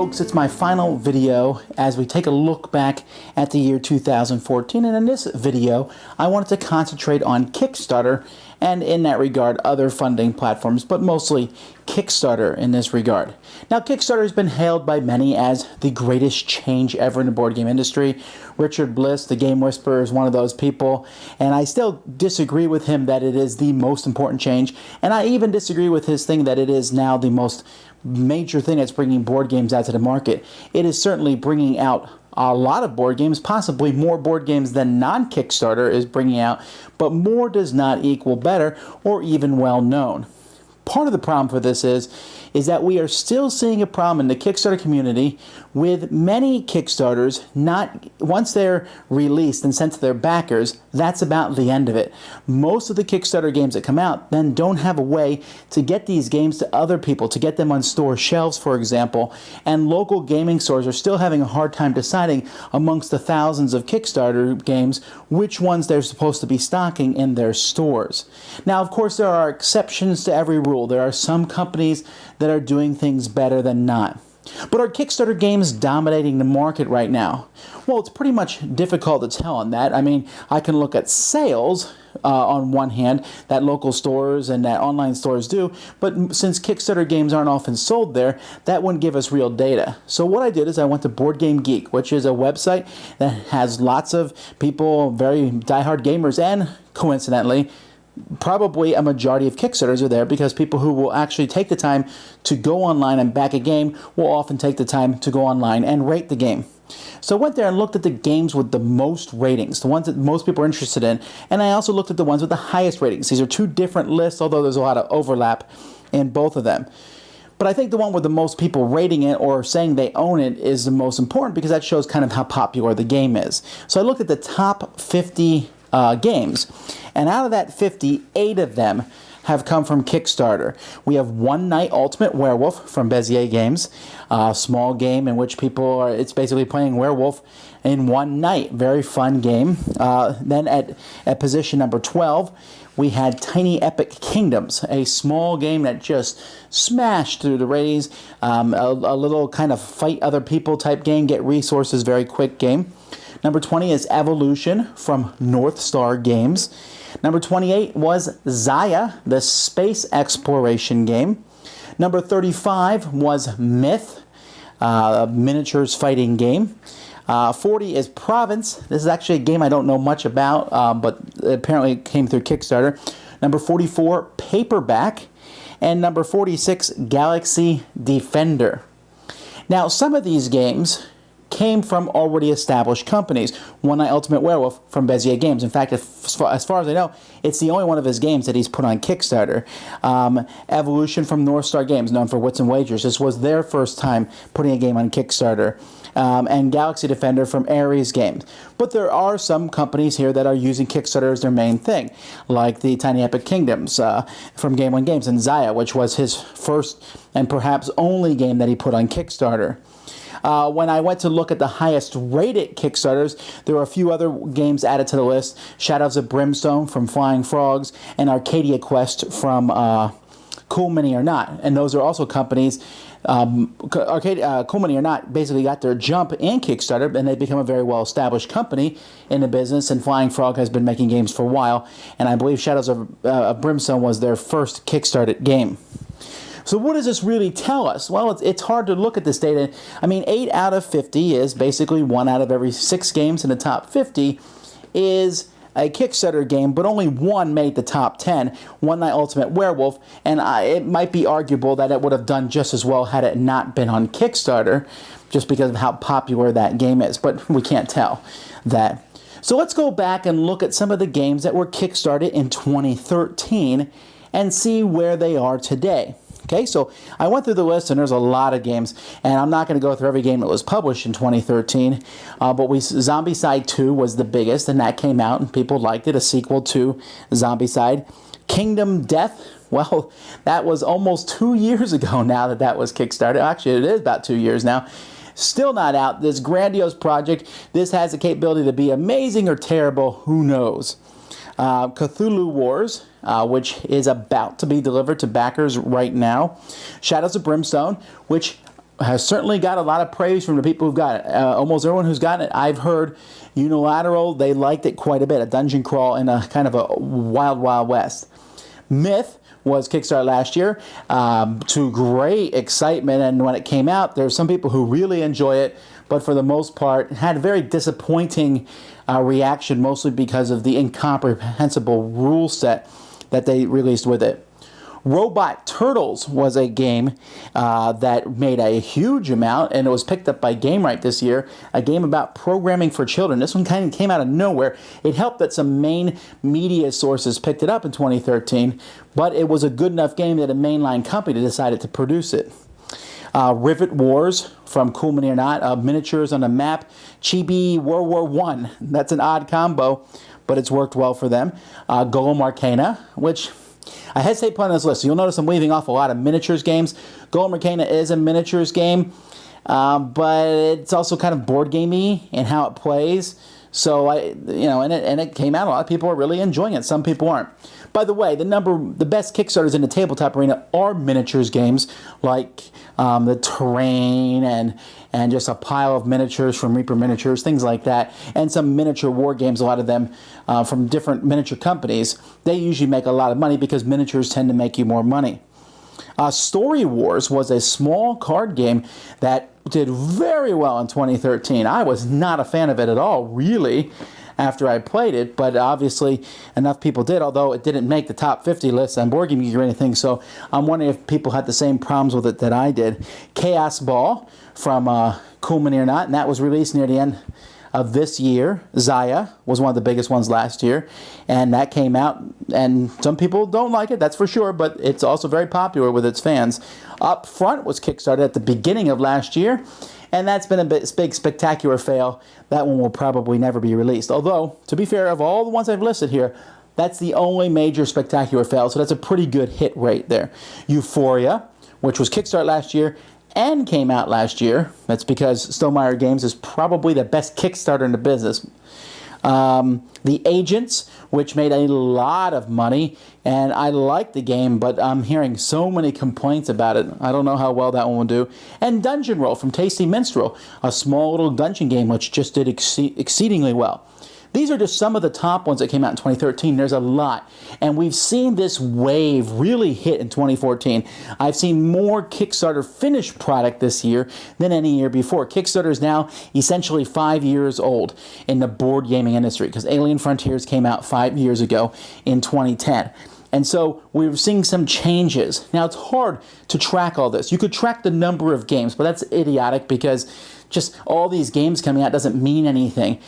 folks, it's my final video as we take a look back at the year 2014, and in this video I wanted to concentrate on Kickstarter and in that regard other funding platforms, but mostly Kickstarter in this regard. Now, Kickstarter has been hailed by many as the greatest change ever in the board game industry. Richard Bliss, the Game Whisperer, is one of those people, and I still disagree with him that it is the most important change, and I even disagree with his thing that it is now the most major thing that's bringing board games out to the market. It is certainly bringing out a lot of board games, possibly more board games than non-Kickstarter is bringing out, but more does not equal better or even well known. Part of the problem for this is that we are still seeing a problem in the Kickstarter community with many Kickstarters once they're released and sent to their backers, that's about the end of it. Most of the Kickstarter games that come out then don't have a way to get these games to other people, to get them on store shelves, for example, and local gaming stores are still having a hard time deciding amongst the thousands of Kickstarter games which ones they're supposed to be stocking in their stores. Now, of course, there are exceptions to every rule. There are some companies that are doing things better than not. But are Kickstarter games dominating the market right now? Well, it's pretty much difficult to tell on that. I mean, I can look at sales on one hand that local stores and that online stores do, but since Kickstarter games aren't often sold there, that wouldn't give us real data. So what I did is I went to Board Game Geek, which is a website that has lots of people, very diehard gamers, and coincidentally, probably a majority of Kickstarters are there because people who will actually take the time to go online and back a game will often take the time to go online and rate the game. So I went there and looked at the games with the most ratings, the ones that most people are interested in, and I also looked at the ones with the highest ratings. These are two different lists, although there's a lot of overlap in both of them. But I think the one with the most people rating it or saying they own it is the most important because that shows kind of how popular the game is. So I looked at the top 50 games, and out of that 50, 8 of them have come from Kickstarter. We have One Night Ultimate Werewolf from Bezier Games, a small game in which it's basically playing werewolf in one night. Very fun game. Then at position number 12, we had Tiny Epic Kingdoms, a small game that just smashed through the ratings, a little kind of fight other people type game, get resources, very quick game. Number 20 is Evolution from North Star Games. Number 28 was Zaya, the space exploration game. Number 35 was Myth, a miniatures fighting game. 40 is Province. This is actually a game I don't know much about, but apparently it came through Kickstarter. Number 44, Paperback. And number 46, Galaxy Defender. Now, some of these games came from already established companies. One Night Ultimate Werewolf from Bezier Games. In fact, as far as I know, it's the only one of his games that he's put on Kickstarter. Evolution from North Star Games, known for Wits and Wagers. This was their first time putting a game on Kickstarter. And Galaxy Defender from Ares Games. But there are some companies here that are using Kickstarter as their main thing, like the Tiny Epic Kingdoms from Game One Games, and Zaya, which was his first and perhaps only game that he put on Kickstarter. When I went to look at the highest rated Kickstarters, there were a few other games added to the list. Shadows of Brimstone from Flying Frogs and Arcadia Quest from Cool Mini or Not. And those are also companies, Cool Mini or Not basically got their jump in Kickstarter, and they've become a very well-established company in the business, and Flying Frog has been making games for a while, and I believe Shadows of Brimstone was their first Kickstarted game. So what does this really tell us? Well, it's hard to look at this data. I mean, 8 out of 50 is basically 1 out of every 6 games in the top 50 is a Kickstarter game, but only 1 made the top 10, One Night Ultimate Werewolf, and it might be arguable that it would have done just as well had it not been on Kickstarter, just because of how popular that game is, but we can't tell that. So let's go back and look at some of the games that were Kickstarted in 2013 and see where they are today. Okay, so I went through the list, and there's a lot of games, and I'm not going to go through every game that was published in 2013, but Zombicide 2 was the biggest, and that came out, and people liked it, a sequel to Zombicide. Kingdom Death, well, that was almost 2 years ago now that was Kickstarted. Actually, it is about 2 years now. Still not out. This grandiose project, this has the capability to be amazing or terrible, who knows. Cthulhu Wars, which is about to be delivered to backers right now. Shadows of Brimstone, which has certainly got a lot of praise from the people who've got it. Almost everyone who's gotten it, I've heard unilateral, they liked it quite a bit. A dungeon crawl in a kind of a wild, wild west. Myth was Kickstarter last year to great excitement, and when it came out, there's some people who really enjoy it, but for the most part had a very disappointing reaction, mostly because of the incomprehensible rule set that they released with it. Robot Turtles was a game that made a huge amount, and it was picked up by GameRight this year, a game about programming for children. This one kind of came out of nowhere. It helped that some main media sources picked it up in 2013, but it was a good enough game that a mainline company decided to produce it. Rivet Wars from Cool Mini or Not, miniatures on a map, Chibi World War I. That's an odd combo, but it's worked well for them. Golem Arcana, which I hesitate putting on this list. So you'll notice I'm leaving off a lot of miniatures games. Golem Arcana is a miniatures game, but it's also kind of board gamey in how it plays. So and it came out. A lot of people are really enjoying it. Some people aren't. By the way, the best Kickstarters in the tabletop arena are miniatures games like the Terrain and just a pile of miniatures from Reaper Miniatures, things like that, and some miniature war games. A lot of them from different miniature companies. They usually make a lot of money because miniatures tend to make you more money. Story Wars was a small card game that did very well in 2013. I was not a fan of it at all, really, after I played it, but obviously enough people did, although it didn't make the top 50 list on Board Game Geek or anything, so I'm wondering if people had the same problems with it that I did. Chaos Ball from Cool Mini or Not, and that was released near the end of this year. Zaya was one of the biggest ones last year, and that came out, and some people don't like it, that's for sure, but it's also very popular with its fans. Up Front was Kickstarted at the beginning of last year, and that's been a big spectacular fail. That one will probably never be released. Although, to be fair, of all the ones I've listed here, that's the only major spectacular fail, so that's a pretty good hit rate there. Euphoria, which was Kickstarted last year and came out last year. That's because Stonemaier Games is probably the best Kickstarter in the business. The Agents, which made a lot of money, and I like the game, but I'm hearing so many complaints about it. I don't know how well that one will do. And Dungeon Roll from Tasty Minstrel, a small little dungeon game which just did exceedingly well. These are just some of the top ones that came out in 2013. There's a lot. And we've seen this wave really hit in 2014. I've seen more Kickstarter finished product this year than any year before. Kickstarter is now essentially 5 years old in the board gaming industry because Alien Frontiers came out 5 years ago in 2010. And so we're seeing some changes. Now, it's hard to track all this. You could track the number of games, but that's idiotic because just all these games coming out doesn't mean anything.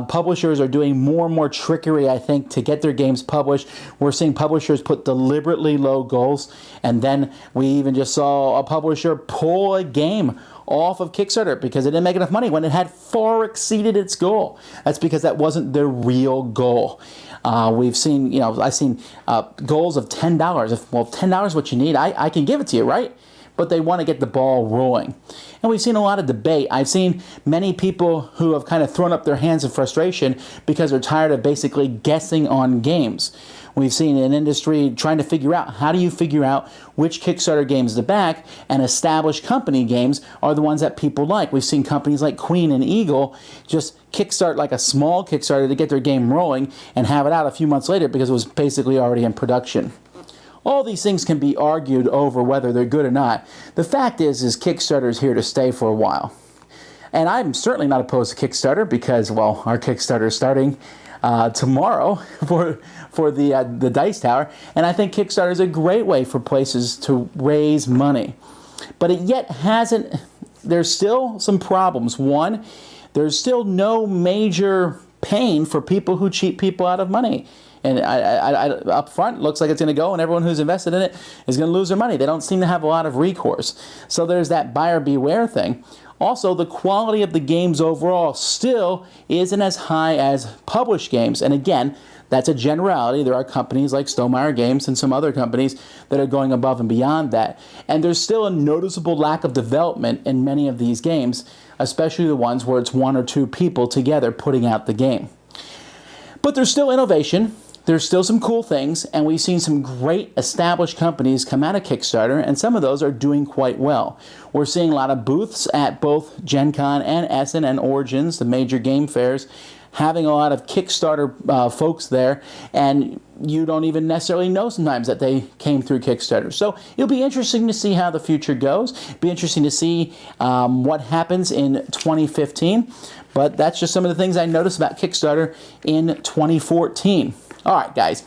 Publishers are doing more and more trickery, I think, to get their games published. We're seeing publishers put deliberately low goals, and then we even just saw a publisher pull a game off of Kickstarter because it didn't make enough money when it had far exceeded its goal. That's because that wasn't their real goal. We've seen, I've seen goals of $10. If $10 is what you need, I can give it to you, right? But they want to get the ball rolling. And we've seen a lot of debate. I've seen many people who have kind of thrown up their hands in frustration because they're tired of basically guessing on games. We've seen an industry trying to figure out, how do you figure out which Kickstarter games to back, and established company games are the ones that people like. We've seen companies like Queen and Eagle just kickstart like a small Kickstarter to get their game rolling and have it out a few months later because it was basically already in production. All these things can be argued over whether they're good or not. The fact is Kickstarter is here to stay for a while. And I'm certainly not opposed to Kickstarter because, well, our Kickstarter is starting tomorrow for the Dice Tower, and I think Kickstarter is a great way for places to raise money. But it yet hasn't, there's still some problems. One, there's still no major pain for people who cheat people out of money. And up front, looks like it's going to go, and everyone who's invested in it is going to lose their money. They don't seem to have a lot of recourse. So there's that buyer beware thing. Also, the quality of the games overall still isn't as high as published games. And again, that's a generality. There are companies like Stonemaier Games and some other companies that are going above and beyond that. And there's still a noticeable lack of development in many of these games, especially the ones where it's one or two people together putting out the game. But there's still innovation. there's still some cool things, and we've seen some great established companies come out of Kickstarter, and some of those are doing quite well. We're seeing a lot of booths at both Gen Con and Essen and Origins, the major game fairs, having a lot of Kickstarter folks there, and you don't even necessarily know sometimes that they came through Kickstarter. So it'll be interesting to see how the future goes. It'll be interesting to see what happens in 2015. But that's just some of the things I noticed about Kickstarter in 2014. All right, guys.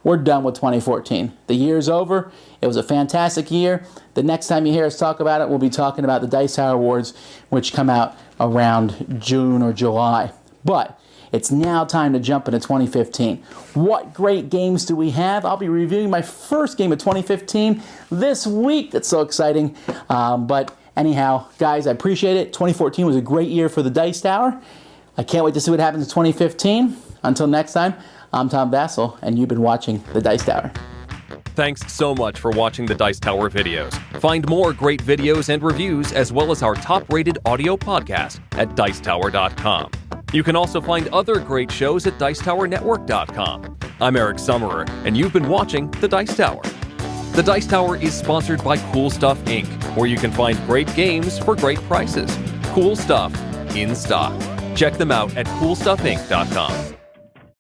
We're done with 2014. The year's over. It was a fantastic year. The next time you hear us talk about it, we'll be talking about the Dice Tower Awards, which come out around June or July. But it's now time to jump into 2015. What great games do we have? I'll be reviewing my first game of 2015 this week. That's so exciting. But anyhow, guys, I appreciate it. 2014 was a great year for the Dice Tower. I can't wait to see what happens in 2015. Until next time, I'm Tom Vasel, and you've been watching the Dice Tower. Thanks so much for watching the Dice Tower videos. Find more great videos and reviews, as well as our top-rated audio podcast at Dicetower.com. You can also find other great shows at Dicetowernetwork.com. I'm Eric Summerer, and you've been watching The Dice Tower. The Dice Tower is sponsored by Cool Stuff Inc., where you can find great games for great prices. Cool stuff in stock. Check them out at CoolStuffInc.com.